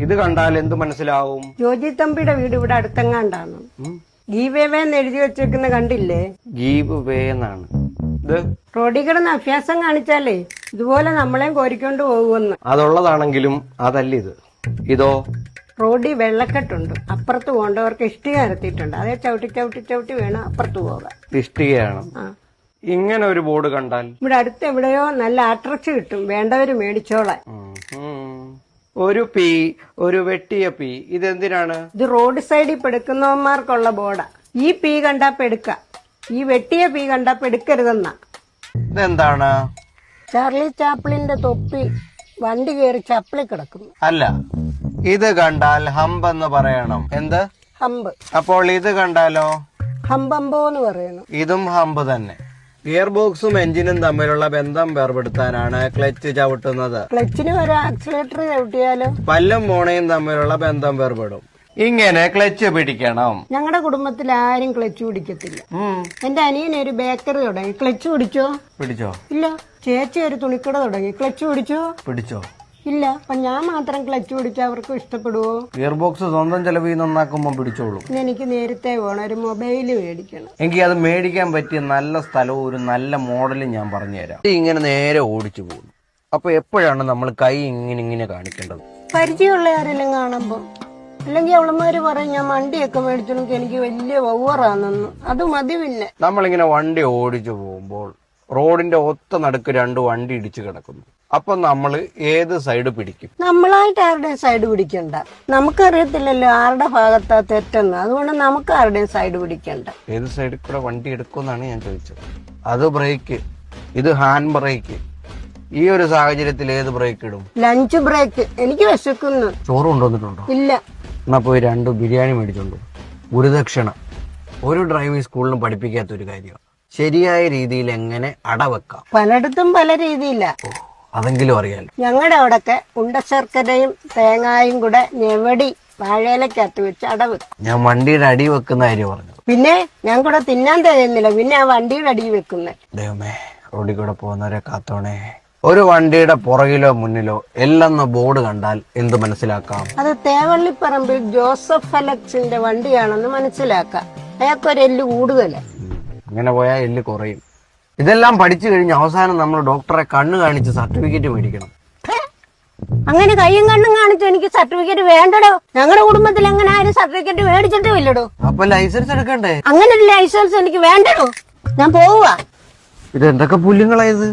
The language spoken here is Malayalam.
ഇത് കണ്ടാൽ എന്ത് മനസ്സിലാവും? ജോജി തമ്പിയുടെ വീട് ഇവിടെ അടുത്തെങ്ങാണ്ടാണ്. ഗീവേ എന്ന് എഴുതി വെച്ചേക്കുന്ന കണ്ടില്ലേ? ഗീവ് വേ എന്നാണ് ഇത്. റോഡിൽ കിടന്ന് അഭ്യാസം കാണിച്ചാലേ ഇതുപോലെ നമ്മളെയും കോരിക്കൊണ്ട് പോകുമെന്ന്. അതുള്ളതാണെങ്കിലും അതല്ല ഇത്. ഇതോ? റോഡിൽ വെള്ളക്കെട്ടുണ്ട്, അപ്പുറത്ത് പോകേണ്ടവർക്ക് ഇഷ്ടിക നിരത്തിയിട്ടുണ്ട്. അതേ ചവിട്ടി ചവിട്ടി ചവിട്ടി വേണം അപ്പുറത്ത് പോകാൻ. ഇഷ്ടികയാണ്. ഇങ്ങനെ ഒരു ബോർഡ് കണ്ടാൽ ഇവിടെ അടുത്ത് എവിടെയോ നല്ല അട്രക്ഷൻ കിട്ടും, വേണ്ടവര് മേടിച്ചോളാൻ. ഒരു പി, ഒരു വെട്ടിയ പി, ഇതെന്തിനാണ്? ഇത് റോഡ് സൈഡിൽ പെടുക്കുന്നവന്മാർക്കുള്ള ബോർഡാ. ഈ പി കണ്ടാ പെടുക്ക, ഈ വെട്ടിയ പി കണ്ടാ പെടുക്കരുതെന്നാ. ഇതെന്താണ്? ചാർലി ചാപ്ലിന്റെ തൊപ്പി വണ്ടി കയറി ചപ്പളി കിടക്കുന്നു. അല്ല, ഇത് കണ്ടാൽ ഹംബ് എന്ന് പറയണം. എന്ത്? ഹമ്പ്. അപ്പോൾ ഇത് കണ്ടാലോ? ഹമ്പമ്പോ എന്ന് പറയുന്നു. ഇതും ഹംബ് തന്നെ. ഗിയർ ബോക്സും എഞ്ചിനും തമ്മിലുള്ള ബന്ധം വേർപെടുത്താനാണ് ക്ലച്ച് ചവിട്ടുന്നത്. ക്ലച്ചിന് ഒരു ആക്സിലേറ്റർ ചവിട്ടിയാലോ പല്ലും മോണയും തമ്മിലുള്ള ബന്ധം വേർപെടും. ഇങ്ങനെ ക്ലച്ച് പിടിക്കണം. ഞങ്ങളുടെ കുടുംബത്തിൽ ആരും ക്ലച്ച് പിടിക്കത്തില്ല. എന്റെ അനിയൻ ഒരു ബേക്കറി തുടങ്ങി, ക്ലച്ച് പിടിച്ചോ? പിടിച്ചോ? ഇല്ല. ചേച്ചി ഒരു തുണിക്കട തുടങ്ങി, ക്ലച്ച് പിടിച്ചോ? പിടിച്ചോ? ഇല്ല. അപ്പൊ ഞാൻ മാത്രം ക്ലച്ച് പിടിച്ചാൽ അവർക്ക് ഇഷ്ടപ്പെടുവോ? ഗിയർ ബോക്സ് സ്വന്തം ചെലവിൽ നന്നാക്കുമ്പോൾ പിടിച്ചോളൂ. എനിക്ക് നേരത്തെ വേണം ഒരു മൊബൈല് മേടിക്കണം. എനിക്ക് അത് മേടിക്കാൻ പറ്റിയ നല്ല സ്ഥലവും ഒരു നല്ല മോഡലും ഞാൻ പറഞ്ഞുതരാം. ഇങ്ങനെ നേരെ ഓടിച്ചു പോകുന്നു. അപ്പൊ എപ്പോഴാണ് നമ്മൾ കൈ ഇങ്ങനെ കാണിക്കേണ്ടത്? പരിചയമുള്ള ആരെല്ലാം കാണുമ്പോ. അല്ലെങ്കിൽ അവളമാര് പറയും ഞാൻ വണ്ടിയൊക്കെ മേടിച്ചെങ്കിൽ എനിക്ക് വലിയ ഓവറാണെന്ന്. അത് മതി. പിന്നെ നമ്മളിങ്ങനെ വണ്ടി ഓടിച്ചു പോകുമ്പോൾ റോഡിന്റെ ഒത്ത നടുക്ക് രണ്ട് വണ്ടി ഇടിച്ചു കിടക്കുന്നു. അപ്പൊ നമ്മൾ ഏത് സൈഡ് പിടിക്കും? നമ്മളായിട്ട് ആരുടെയും സൈഡ് പിടിക്കണ്ട. നമുക്കറിയത്തില്ലല്ലോ ആരുടെ ഭാഗത്താ തെറ്റെന്ന്. അതുകൊണ്ട് നമുക്ക് ആരുടെയും സൈഡ് പിടിക്കണ്ട. ഏത് സൈഡിൽ കൂടെ വണ്ടി എടുക്കുമെന്നാണ് ഞാൻ ചോദിച്ചത്. അത് ബ്രേക്ക്, ഇത് ഹാൻഡ് ബ്രേക്ക്. ഈ ഒരു സാഹചര്യത്തിൽ ഏത് ബ്രേക്ക് ഇടും? Lunch break. എനിക്ക് വിശക്കുന്നു. ചോറ് കൊണ്ടുവന്നിട്ടുണ്ടോ? ഇല്ല. എന്നാ പോയി 2 ബിരിയാണി മേടിച്ചോണ്ടു. ഗുരുദക്ഷിണ ഒരു ഡ്രൈവിംഗ് സ്കൂളിലും പഠിപ്പിക്കാത്ത ഒരു കാര്യം. ശരിയായ രീതിയിൽ എങ്ങനെ അടവെക്കാം. പലയിടത്തും പല രീതിയില്ല. അതെങ്കിലും അറിയാലോ. ഞങ്ങളുടെ അവിടൊക്കെ ഉണ്ടശർക്കരയും തേങ്ങായും കൂടെ ഞെവടി വാഴയിലക്കകത്ത് വെച്ച് അടവ്. ഞാൻ വണ്ടിയുടെ അടി വെക്കുന്ന കാര്യം പറഞ്ഞത്. പിന്നെ ഞാൻ കൂടെ തിന്നാൻ തരുന്നില്ല, പിന്നെ ആ വണ്ടിയുടെ അടി വെക്കുന്നത്. ദൈവമേ, റോഡിൽ കൂടെ പോകുന്നവരെ കാത്തോണേ. ഒരു വണ്ടിയുടെ പുറകിലോ മുന്നിലോ എല്ലെന്ന ബോർഡ് കണ്ടാൽ എന്ത് മനസ്സിലാക്കാം? അത് തേവള്ളിപ്പറമ്പിൽ ജോസഫ് അലക്സിന്റെ വണ്ടിയാണെന്ന് മനസ്സിലാക്കാം. അയാൾക്കൊരു എല്ല് കൂടുതല്. ഇങ്ങനെ പോയാൽ എല്ല് കുറയും. ഇതെല്ലാം പഠിച്ചു കഴിഞ്ഞ് അവസാനം നമ്മൾ ഡോക്ടറെ കണ്ണ് കാണിച്ച് സർട്ടിഫിക്കറ്റ് മേടിക്കണം. അങ്ങനെ കയ്യും കണ്ണും കാണിച്ച് എനിക്ക് സർട്ടിഫിക്കറ്റ് വേണ്ടടോ. ഞങ്ങളുടെ കുടുംബത്തിൽ എങ്ങനെ ആരും സർട്ടിഫിക്കറ്റ് മേടിച്ചിട്ടും ഇല്ലടോ. അപ്പൊ ലൈസൻസ് എടുക്കണ്ടേ? അങ്ങനെ ഒരു ലൈസൻസ് എനിക്ക് വേണ്ടടോ. ഞാൻ പോവുക. ഇത് എന്തൊക്കെ പുല്ലുങ്ങളായത്?